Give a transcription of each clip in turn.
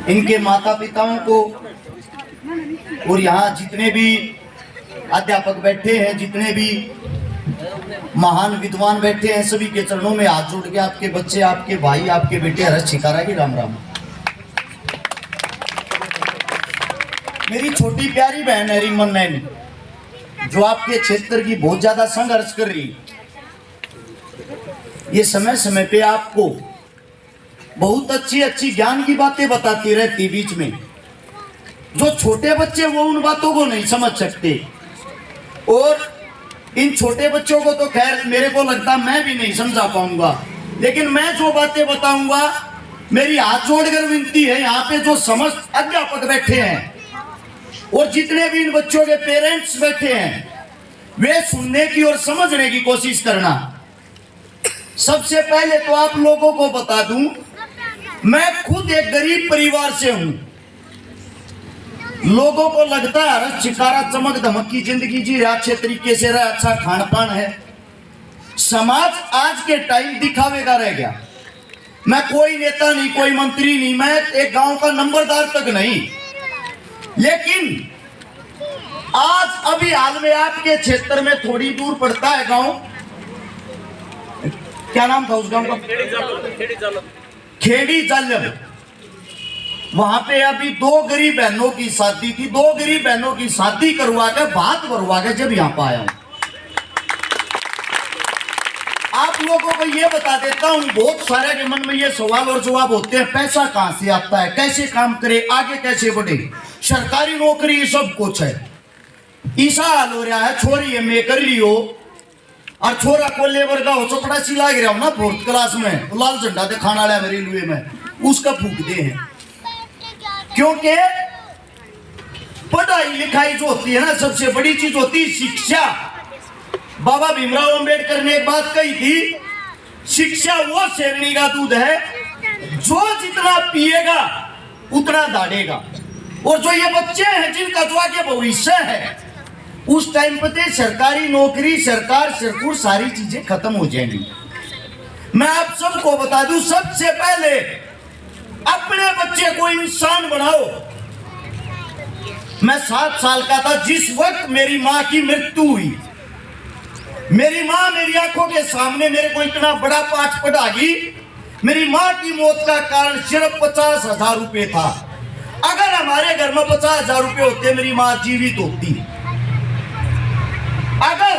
इनके माता पिताओं को और यहाँ जितने भी अध्यापक बैठे हैं, जितने भी महान विद्वान बैठे हैं, सभी के चरणों में हाथ जोड़ के आपके बच्चे, आपके भाई, आपके बेटे हर्ष छिकारा की राम राम। मेरी छोटी प्यारी बहन है रिमन नैनी, जो आपके क्षेत्र की बहुत ज्यादा संघर्ष कर रही है। ये समय समय पे आपको बहुत अच्छी अच्छी ज्ञान की बातें बताती रहती बीच में। जो छोटे बच्चे वो उन बातों को नहीं समझ सकते, और इन छोटे बच्चों को तो खैर मेरे को लगता मैं भी नहीं समझा पाऊंगा, लेकिन मैं जो बातें बताऊंगा, मेरी हाथ जोड़कर विनती है यहाँ पे जो समस्त अध्यापक बैठे हैं और जितने भी इन बच्चों के पेरेंट्स बैठे हैं, वे सुनने की और समझने की कोशिश करना। सबसे पहले तो आप लोगों को बता दूं, मैं खुद एक गरीब परिवार से हूं। लोगों को लगता है छिकारा चमक धमक की जिंदगी जी रहा, अच्छे तरीके से रहा, अच्छा खान पान है। समाज आज के टाइम दिखावे का रह गया। मैं कोई नेता नहीं, कोई मंत्री नहीं, मैं एक गांव का नंबरदार तक नहीं, लेकिन आज अभी हाल में आपके क्षेत्र में थोड़ी दूर पड़ता है गांव, क्या नाम था उस गांव का? खेड़ी जालब। वहां पे अभी 2 गरीब बहनों की शादी थी। 2 गरीब बहनों की शादी करवा के भात भरवा के जब यहां पर आया हूं, आप लोगों को ये बता देता हूं, बहुत सारे के मन में ये सवाल और जवाब होते हैं, पैसा कहां से आता है, कैसे काम करे, आगे कैसे बढ़े, सरकारी नौकरी सब कुछ है। ईसा हाल हो रहा है, छोरी एमए कर लियो और छोरा को लेबर का हो चपड़ासी लाग रहा हो ना 4th क्लास में, तो लाल झंडा दिखाने वाला है रेलवे में, उसका फूक दे हैं। क्योंकि पढ़ाई लिखाई जो होती है ना, सबसे बड़ी चीज होती है शिक्षा। बाबा भीमराव अंबेडकर ने एक बात कही थी, शिक्षा वो शेरनी का दूध है जो जितना पिएगा उतना दाढ़ेगा। और जो ये बच्चे हैं जिनका जो आगे भविष्य है, उस टाइम पे सरकारी नौकरी, सरकार, सरकुर सारी चीजें खत्म हो जाएंगी। मैं आप सबको बता दूं, सबसे पहले अपने बच्चे को इंसान बनाओ। मैं 7 साल का था जिस वक्त मेरी मां की मृत्यु हुई। मेरी मां मेरी आंखों के सामने मेरे को इतना बड़ा पाठ पढ़ागी। मेरी मां की मौत का कारण सिर्फ 50,000 रुपए था। अगर हमारे घर में 50,000 रुपए होते, मेरी मां जीवित होती। अगर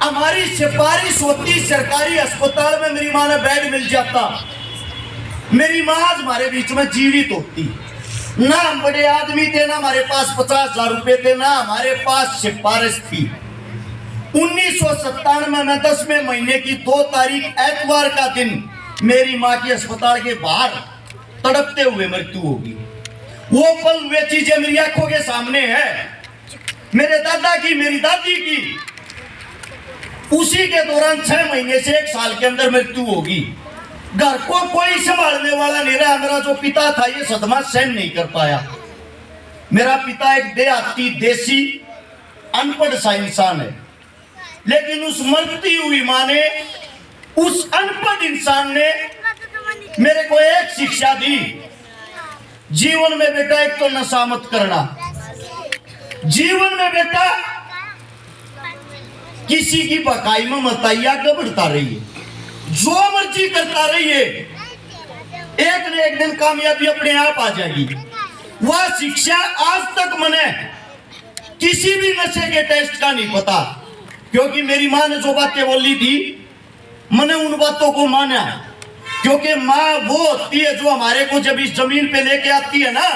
हमारी सिफारिश होती सरकारी अस्पताल में, मेरी मां ने बेड मिल जाता, मेरी मां आज हमारे बीच में जीवित होती। ना हम बड़े आदमी थे, ना हमारे पास 50,000 रुपए थे, ना हमारे पास सिफारिश थी। 1997 में 10वें महीने की 2 तारीख एतवार का दिन मेरी मां की अस्पताल के बाहर तड़पते हुए मृत्यु होगी। वो पल, वे चीजें मेरी आंखों के सामने है। मेरे दादा की, मेरी दादी की, उसी के दौरान 6 महीने से 1 साल के अंदर मृत्यु होगी। घर को कोई संभालने वाला नहीं रहा। मेरा जो पिता था ये सदमा सहन नहीं कर पाया। मेरा पिता एक देहाती, देसी, अनपढ़ सा इंसान है, लेकिन उस मरती हुई मां ने, उस अनपढ़ इंसान ने मेरे को एक शिक्षा दी, जीवन में बेटा एक तो नशा मत करना। जीवन में बेटा किसी की भकाई में मत आइए, आगे बढ़ता रहिए, जो मर्जी करता रहिए, एक न एक दिन कामयाबी अपने आप आ जाएगी। वह शिक्षा आज तक मैंने किसी भी नशे के टेस्ट का नहीं पता, क्योंकि मेरी मां ने जो बातें बोली थी मैंने उन बातों को माना। क्योंकि मां वो होती है जो हमारे को जब इस जमीन पे लेके आती है ना,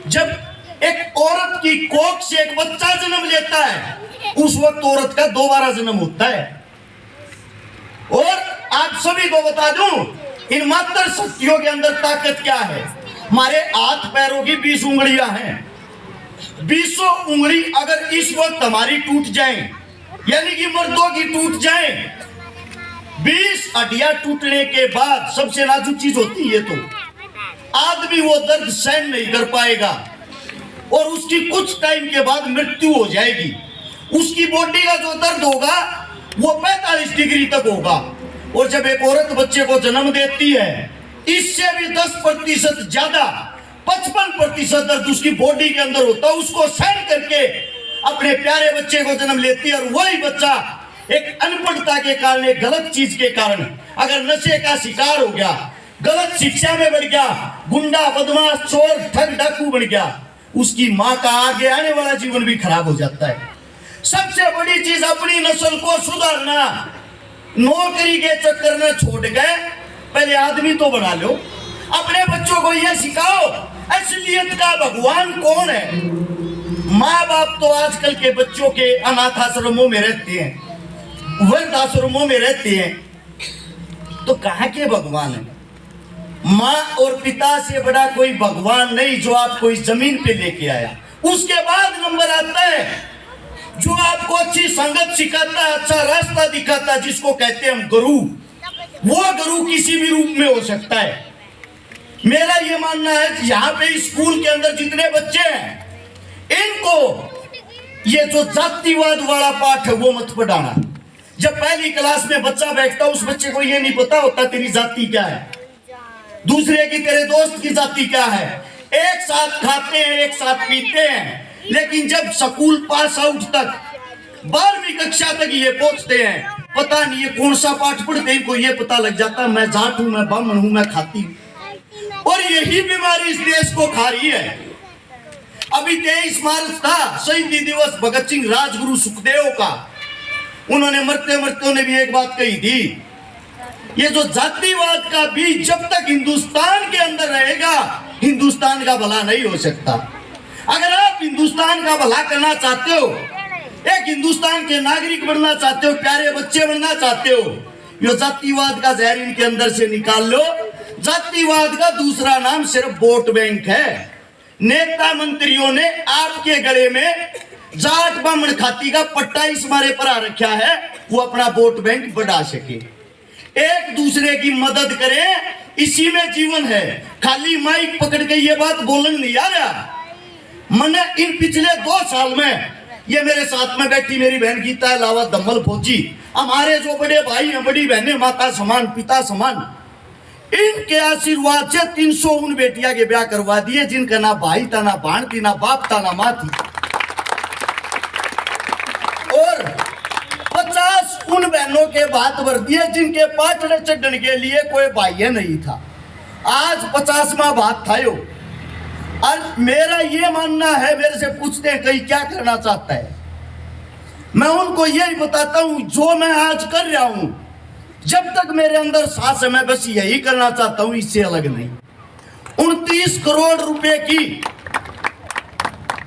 जब एक औरत की कोख से एक बच्चा जन्म लेता है, उस वक्त औरत का दोबारा जन्म होता है। और आप सभी को बता दूं, इन मात्र शक्तियों के अंदर ताकत क्या है। हमारे हाथ पैरों की 20 उंगलियां हैं। 20 उंगली अगर इस वक्त हमारी टूट जाएं, यानी कि मर्दों की टूट जाएं, 20 हड्डियां टूटने के बाद सबसे नाजुक चीज होती है, तो आदमी वो दर्द सहन नहीं कर पाएगा और उसकी कुछ टाइम के बाद मृत्यु हो जाएगी। उसकी बॉडी का जो दर्द होगा वो 45 डिग्री तक होगा। और जब एक औरत बच्चे को जन्म देती है, इससे भी 10% ज्यादा 55% दर्द उसकी बॉडी के अंदर होता है, उसको सहन करके अपने प्यारे बच्चे को जन्म लेती है। और वही बच्चा एक अनपढ़ता के कारण, एक गलत चीज के कारण अगर नशे का शिकार हो गया, गलत शिक्षा में बढ़ गया, गुंडा बदमाश चोर ठग डाकू बन गया, उसकी माँ का आगे आने वाला जीवन भी खराब हो जाता है। सबसे बड़ी चीज अपनी नस्ल को सुधारना। नौकरी के चक्कर में छोड़ गए, पहले आदमी तो बना लो। अपने बच्चों को यह सिखाओ असलियत का भगवान कौन है। माँ बाप तो आजकल के बच्चों के अनाथ आश्रमों में रहते हैं, वृद्ध आश्रमों में रहते हैं, तो कहाँ के भगवान है। माँ और पिता से बड़ा कोई भगवान नहीं जो आपको इस जमीन पे लेके आया। उसके बाद नंबर आता है जो आपको अच्छी संगत सिखाता है, अच्छा रास्ता दिखाता है, जिसको कहते हैं हम गुरु। वो गुरु किसी भी रूप में हो सकता है। मेरा ये मानना है कि यहाँ पे स्कूल के अंदर जितने बच्चे हैं, इनको ये जो जातिवाद वाला पाठ है वो मत पढ़ाना। जब पहली क्लास में बच्चा बैठता, उस बच्चे को ये नहीं पता होता तेरी जाति क्या है, दूसरे की, तेरे दोस्त की जाति क्या है। एक साथ खाते हैं, एक साथ पीते हैं, लेकिन जब स्कूल पास आउट तक 12वीं कक्षा तक ये पहुंचते हैं, पता नहीं ये कौन सा पाठ पढ़ते हैं, इनको ये पता लग जाता है मैं जाट हूं, मैं ब्राह्मण हूं, मैं खाती हूं। और यही बीमारी इस देश को खा रही है। अभी 23 मार्च था शहीदी दिवस भगत सिंह राजगुरु सुखदेव का। उन्होंने मरते मरते उन्हें भी एक बात कही थी, ये जो जातिवाद का बीज जब तक हिंदुस्तान के अंदर रहेगा, हिंदुस्तान का भला नहीं हो सकता। अगर आप हिंदुस्तान का भला करना चाहते हो, एक हिंदुस्तान के नागरिक बनना चाहते हो, प्यारे बच्चे बनना चाहते हो, ये जातिवाद का जहर इनके अंदर से निकाल लो। जातिवाद का दूसरा नाम सिर्फ वोट बैंक है। नेता मंत्रियों ने आपके गले में जाट ब्राह्मण खाती का पट्टा इस मारे पर आ रखा है, वो अपना वोट बैंक बढ़ा सके। एक दूसरे की मदद करें, इसी में जीवन है। खाली माइक पकड़ के ये बात बोलने नहीं आ रहा। मैंने इन पिछले 2 साल में, ये मेरे साथ में बैठी मेरी बहन गीता अलावा दम्बल फौजी, हमारे जो बड़े भाई हैं, बड़ी बहनें, माता समान पिता समान, इनके आशीर्वाद से 300 बेटियां के ब्याह करवा दिए, जिनका ना भाई था, ना बहन थी, ना बाप था, ना माँ थी। और 50 उन बहनों के बात भर दिए जिनके पाटने चढ़ने के लिए कोई भाई नहीं था। आज 50वां बात था यो। और मेरा ये मानना है, मेरे से पूछते हैं कहीं क्या करना चाहता है, मैं उनको यही बताता हूं जो मैं आज कर रहा हूं, जब तक मेरे अंदर सांस है मैं बस यही करना चाहता हूं, इससे अलग नहीं। 29 करोड़ रुपए की,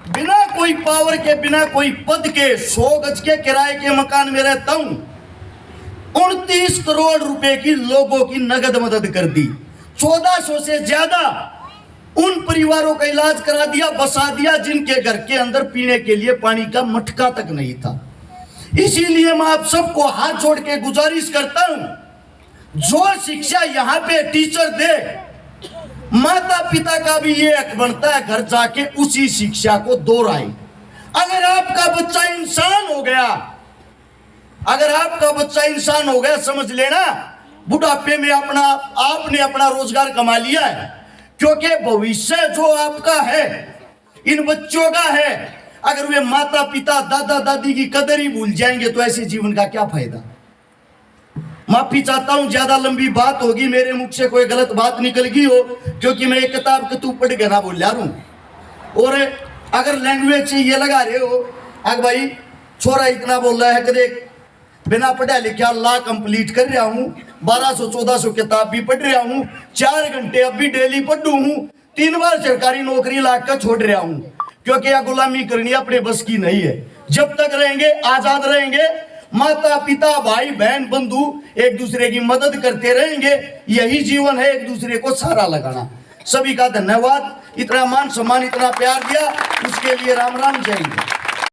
बिना कोई पावर के, बिना कोई पद के, 100 गज के किराए के मकान में रहता हूं। 29 करोड़ रुपए की लोगों की नगद मदद कर दी। 1400 से ज्यादा उन परिवारों का इलाज करा दिया, बसा दिया, जिनके घर के अंदर पीने के लिए पानी का मटका तक नहीं था। इसीलिए मैं आप सबको हाथ जोड़ के गुजारिश करता हूं, जो शिक्षा यहाँ पे टीचर दे, माता पिता का भी ये हक बनता है घर जाके उसी शिक्षा को दोहराए। अगर आपका बच्चा इंसान हो गया, अगर आपका बच्चा इंसान हो गया, समझ लेना बुढ़ापे में आपने अपना रोजगार कमा लिया है। क्योंकि भविष्य जो आपका है, इन बच्चों का है। अगर वे माता पिता दादा दादी की कदर ही भूल जाएंगे तो ऐसे जीवन का क्या फायदा। माफी चाहता हूं, ज्यादा लंबी बात होगी, मेरे मुख से कोई गलत बात निकल गई हो, क्योंकि मैं एक किताब के तू पढ़ के ना बोल रहा हूं। और अगर लैंग्वेज से ये लगा रहे हो, अगर भाई छोरा इतना बोल रहा है कि बिना पढ़ा लिखा ला कंप्लीट कर रहा हूं, 1200-1400 किताब भी पढ़ रहा हूं, 4 घंटे अब भी डेली पढ़ू हूं, 3 बार सरकारी नौकरी लाग कर छोड़ रहा हूं, क्योंकि यह गुलामी करनी अपने बस की नहीं है। जब तक रहेंगे, आजाद रहेंगे, माता पिता भाई बहन बंधु एक दूसरे की मदद करते रहेंगे, यही जीवन है, एक दूसरे को सहारा लगाना। सभी का धन्यवाद, इतना मान सम्मान, इतना प्यार दिया, उसके लिए राम राम, जय हिंद।